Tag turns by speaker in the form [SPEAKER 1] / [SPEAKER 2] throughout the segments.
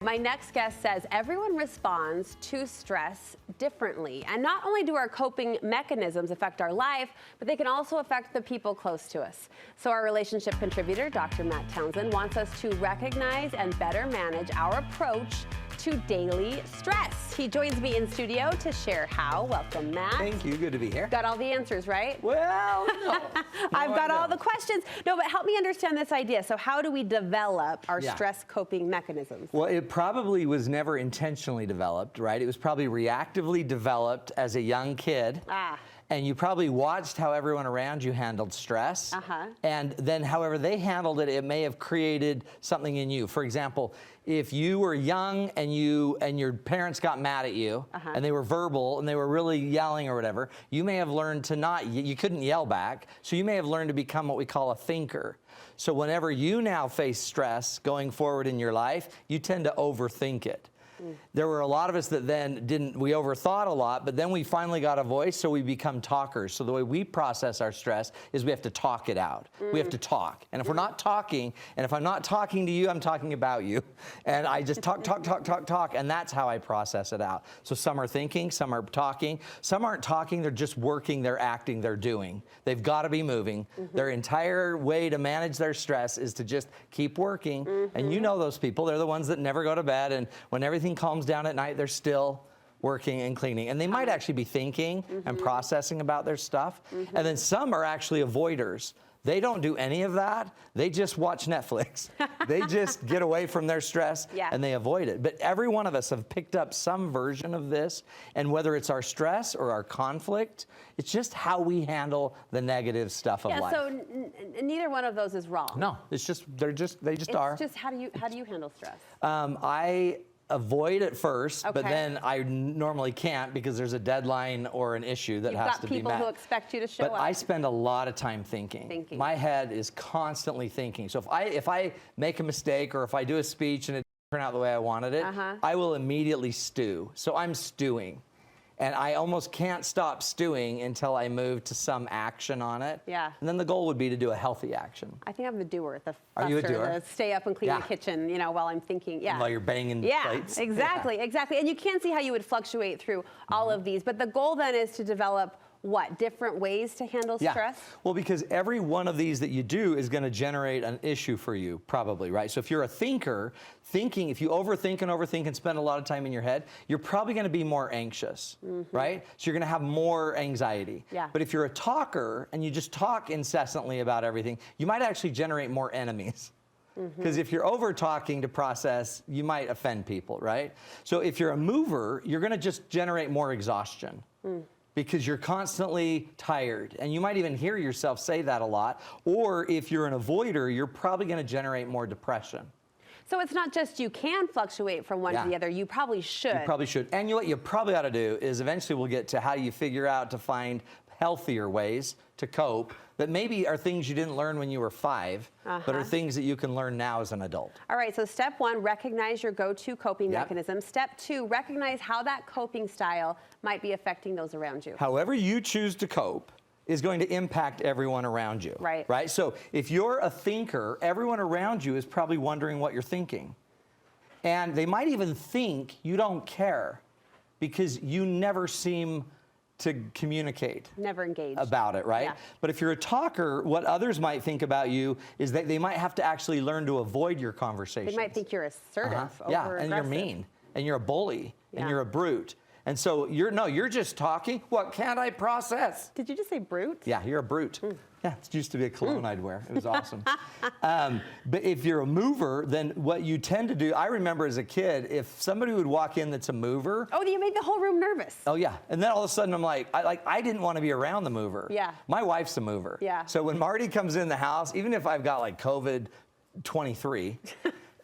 [SPEAKER 1] My next guest says everyone responds to stress differently. And not only do our coping mechanisms affect our life, but they can also affect the people close to us. So our relationship contributor, Dr. Matt Townsend, wants us to recognize and better manage our approach to daily stress. He joins me in studio to share how. Welcome, Matt.
[SPEAKER 2] Thank you. Good to be here.
[SPEAKER 1] Got all the answers, right?
[SPEAKER 2] Well, no.
[SPEAKER 1] I've got all the questions. No, but help me understand this idea. So how do we develop our stress coping mechanisms?
[SPEAKER 2] Well, it probably was never intentionally developed, right? It was probably reactively developed as a young kid. And you probably watched how everyone around you handled stress. And then however they handled it, it may have created something in you. For example, if you were young and your parents got mad at you and they were verbal and they were really yelling or whatever, you may have learned to not, you couldn't yell back, so you may have learned to become what we call a thinker. So whenever you now face stress going forward in your life, you tend to overthink it. There were a lot of us that then we overthought a lot, but then we finally got a voice, so we become talkers. So the way we process our stress is we have to talk it out. We have to talk. And if we're not talking, and if I'm not talking to you, I'm talking about you. And I just talk, and that's how I process it out. So some are thinking, some are talking, some aren't talking, they're just working, they're acting, they're doing. They've got to be moving. Their entire way to manage their stress is to just keep working. And you know those people, they're the ones that never go to bed, and when everything calms down at night, they're still working and cleaning. And they might actually be thinking and processing about their stuff. And then some are actually avoiders. They don't do any of that. They just watch Netflix. They just get away from their stress and they avoid it. But every one of us have picked up some version of this. And whether it's our stress or our conflict, it's just how we handle the negative stuff of life.
[SPEAKER 1] So neither one of those is wrong.
[SPEAKER 2] No, it's just, they just are.
[SPEAKER 1] It's just how do you handle stress?
[SPEAKER 2] I avoid at first, but then I normally can't because there's a deadline or an issue that has to be met.
[SPEAKER 1] You've got people who expect you to show up.
[SPEAKER 2] But I spend a lot of time thinking. My head is constantly thinking. So if I make a mistake or if I do a speech and it doesn't turn out the way I wanted it, I will immediately stew. So I'm stewing. And I almost can't stop stewing until I move to some action on it. And then the goal would be to do a healthy action.
[SPEAKER 1] I think I'm the doer, the
[SPEAKER 2] Are you a doer?
[SPEAKER 1] the stay up and clean the kitchen, while I'm thinking.
[SPEAKER 2] While you're banging plates.
[SPEAKER 1] Exactly. And you can see how you would fluctuate through all of these. But the goal then is to develop what? Different ways to handle stress?
[SPEAKER 2] Well, because every one of these that you do is going to generate an issue for you, probably, right? So if you're a thinker, if you overthink and spend a lot of time in your head, you're probably going to be more anxious, right? So you're going to have more anxiety. But if you're a talker and you just talk incessantly about everything, you might actually generate more enemies. Because if you're over talking to process, you might offend people, right? So if you're a mover, you're going to just generate more exhaustion. Because you're constantly tired. And you might even hear yourself say that a lot. Or if you're an avoider, you're probably going to generate more depression.
[SPEAKER 1] So it's not just you can fluctuate from one to the other, you probably should.
[SPEAKER 2] You probably should. And what you probably ought to do is eventually we'll get to how you figure out to find healthier ways to cope that maybe are things you didn't learn when you were 5, but are things that you can learn now as an adult.
[SPEAKER 1] All right, so step 1, recognize your go-to coping mechanism. Step 2, recognize how that coping style might be affecting those around you.
[SPEAKER 2] However you choose to cope is going to impact everyone around you. Right? So if you're a thinker, everyone around you is probably wondering what you're thinking. And they might even think you don't care because you never seem to communicate.
[SPEAKER 1] Never engage.
[SPEAKER 2] About it, right? But if you're a talker, what others might think about you is that they might have to actually learn to avoid your conversations.
[SPEAKER 1] They might think you're assertive,
[SPEAKER 2] and you're mean, and you're a bully, and you're a brute. And so you're just talking. What can't I process?
[SPEAKER 1] Did you just say brute?
[SPEAKER 2] Yeah, you're a brute. Yeah, it used to be a cologne I'd wear. It was awesome. But if you're a mover, then what you tend to do, I remember as a kid, if somebody would walk in that's a mover.
[SPEAKER 1] Oh, you made the whole room nervous.
[SPEAKER 2] Oh, yeah. And then all of a sudden I'm like, I didn't want to be around the mover. My wife's a mover. So when Marty comes in the house, even if I've got like COVID-23,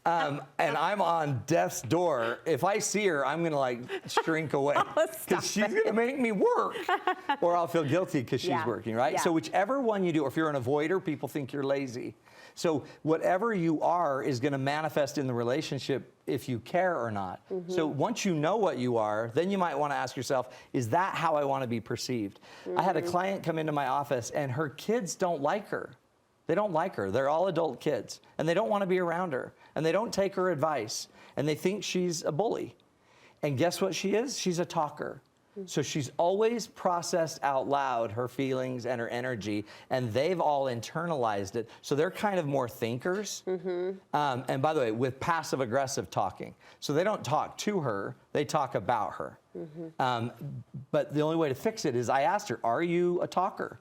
[SPEAKER 2] and I'm on death's door, if I see her, I'm going to like shrink away because she's going to make me work. Or I'll feel guilty because she's working, right? So whichever one you do, or if you're an avoider, people think you're lazy. So whatever you are is going to manifest in the relationship if you care or not. So once you know what you are, then you might want to ask yourself, is that how I want to be perceived? I had a client come into my office and her kids don't like her. They don't like her. They're all adult kids, and they don't want to be around her. and they don't take her advice, and they think she's a bully. And guess what she is? She's a talker. So she's always processed out loud her feelings and her energy, and they've all internalized it. So they're kind of more thinkers. And by the way, with passive aggressive talking. So they don't talk to her, they talk about her. But the only way to fix it is I asked her, are you a talker?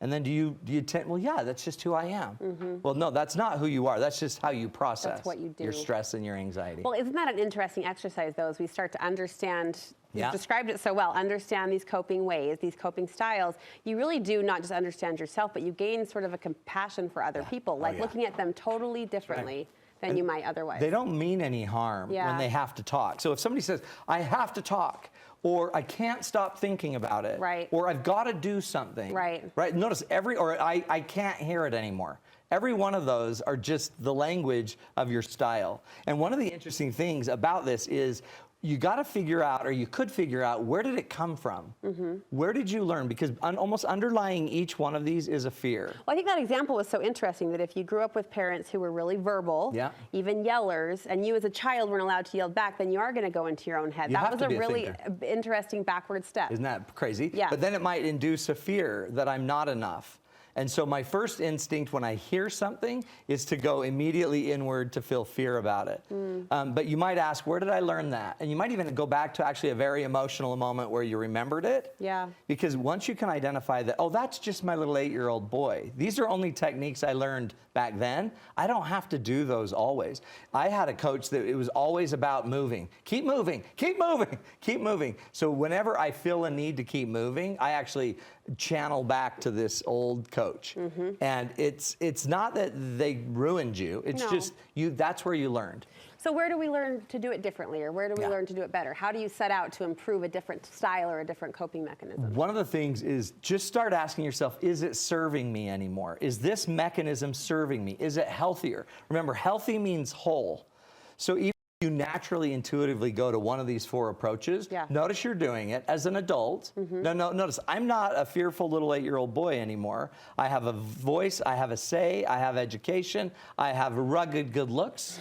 [SPEAKER 2] And then do you tend, well, yeah, that's just who I am. Well, no, that's not who you are. That's just how you process
[SPEAKER 1] what you do.
[SPEAKER 2] Your stress and your anxiety.
[SPEAKER 1] Well, isn't that an interesting exercise, though, as we start to understand, you've described it so well, understand these coping ways, these coping styles. You really do not just understand yourself, but you gain sort of a compassion for other people, like looking at them totally differently than you might otherwise.
[SPEAKER 2] They don't mean any harm when they have to talk. So if somebody says, I have to talk, or I can't stop thinking about it, or I've got to do something, Notice or I can't hear it anymore. Every one of those are just the language of your style. And one of the interesting things about this is you got to figure out, or you could figure out, where did it come from? Where did you learn? Because almost underlying each one of these is a fear.
[SPEAKER 1] Well, I think that example was so interesting, that if you grew up with parents who were really verbal, even yellers, and you as a child weren't allowed to yell back, then you are going to go into your own head. That was a really interesting backward step.
[SPEAKER 2] Isn't that crazy?
[SPEAKER 1] Yeah.
[SPEAKER 2] But then it might induce a fear that I'm not enough. And so my first instinct when I hear something is to go immediately inward to feel fear about it. But you might ask, where did I learn that? And you might even go back to actually a very emotional moment where you remembered it.
[SPEAKER 1] Yeah.
[SPEAKER 2] Because once you can identify that, oh, that's just my little 8-year-old boy. These are only techniques I learned back then. I don't have to do those always. I had a coach that it was always about moving. Keep moving, keep moving, keep moving. So whenever I feel a need to keep moving, I actually channel back to this old coach. And it's not that they ruined you, it's just that's where you learned.
[SPEAKER 1] So where do we learn to do it differently, or where do we learn to do it better? How do you set out to improve a different style or a different coping mechanism?
[SPEAKER 2] One of the things is just start asking yourself, is it serving me anymore? Is this mechanism serving me? Is it healthier? Remember, healthy means whole. So even you naturally intuitively go to one of these 4 approaches. Notice you're doing it as an adult. Notice I'm not a fearful little 8-year-old boy anymore. I have a voice, I have a say, I have education, I have rugged good looks.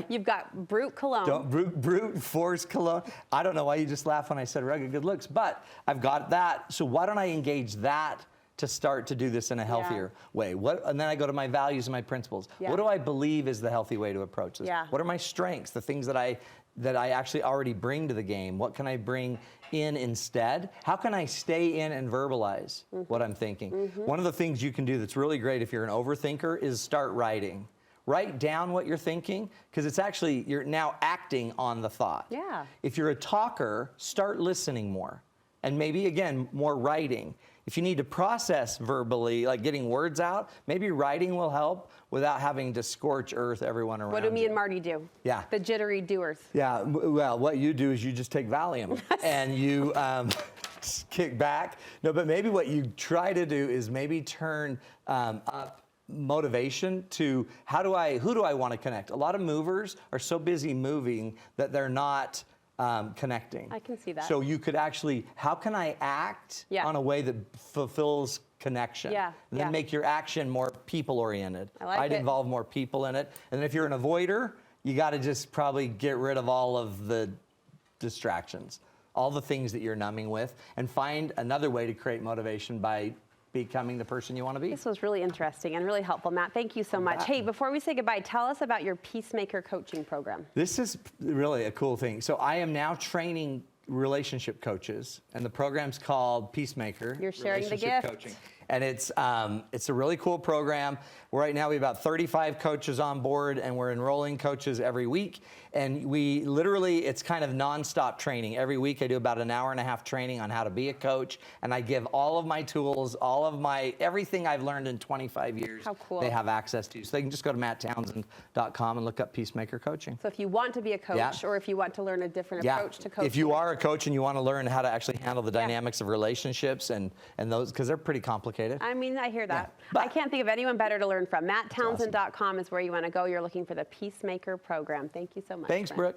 [SPEAKER 1] You've got brute cologne.
[SPEAKER 2] Brute force cologne. I don't know why you just laugh when I said rugged good looks, but I've got that. So why don't I engage that to start to do this in a healthier way? And then I go to my values and my principles. What do I believe is the healthy way to approach this? What are my strengths, the things that I actually already bring to the game? What can I bring in instead? How can I stay in and verbalize what I'm thinking? One of the things you can do that's really great if you're an overthinker is start writing. Write down what you're thinking, because it's actually, you're now acting on the thought. If you're a talker, start listening more. And maybe, again, more writing. If you need to process verbally, like getting words out, maybe writing will help without having to scorch earth everyone around you.
[SPEAKER 1] What do me and Marty do? The jittery doers.
[SPEAKER 2] Well, what you do is you just take Valium and you kick back. No, but maybe what you try to do is maybe turn up motivation to who do I want to connect? A lot of movers are so busy moving that they're not connecting.
[SPEAKER 1] I can see that.
[SPEAKER 2] So you could actually, how can I act on a way that fulfills connection? And then make your action more people-oriented. I'd involve more people in it. And if you're an avoider, you got to just probably get rid of all of the distractions, all the things that you're numbing with, and find another way to create motivation by becoming the person you want to be.
[SPEAKER 1] This was really interesting and really helpful, Matt. Thank you so much. Hey, before we say goodbye, tell us about your Peacemaker coaching program.
[SPEAKER 2] This is really a cool thing. So I am now training relationship coaches, and the program's called Peacemaker.
[SPEAKER 1] You're sharing the gift.
[SPEAKER 2] Coaching. And it's a really cool program. Right now we have about 35 coaches on board, and we're enrolling coaches every week. And we literally, it's kind of nonstop training. Every week I do about an hour and a half training on how to be a coach. And I give all of my tools, everything I've learned in 25 years.
[SPEAKER 1] How cool.
[SPEAKER 2] They have access to. So they can just go to matttownsend.com and look up Peacemaker Coaching.
[SPEAKER 1] So if you want to be a coach, or if you want to learn a different approach to coaching.
[SPEAKER 2] If you are a coach and you want to learn how to actually handle the dynamics of relationships and those, because they're pretty complicated.
[SPEAKER 1] I mean, I hear that. I can't think of anyone better to learn from. matttownsend.com is where you want to go. You're looking for the Peacemaker program. Thank you so much.
[SPEAKER 2] Thanks, Brooke.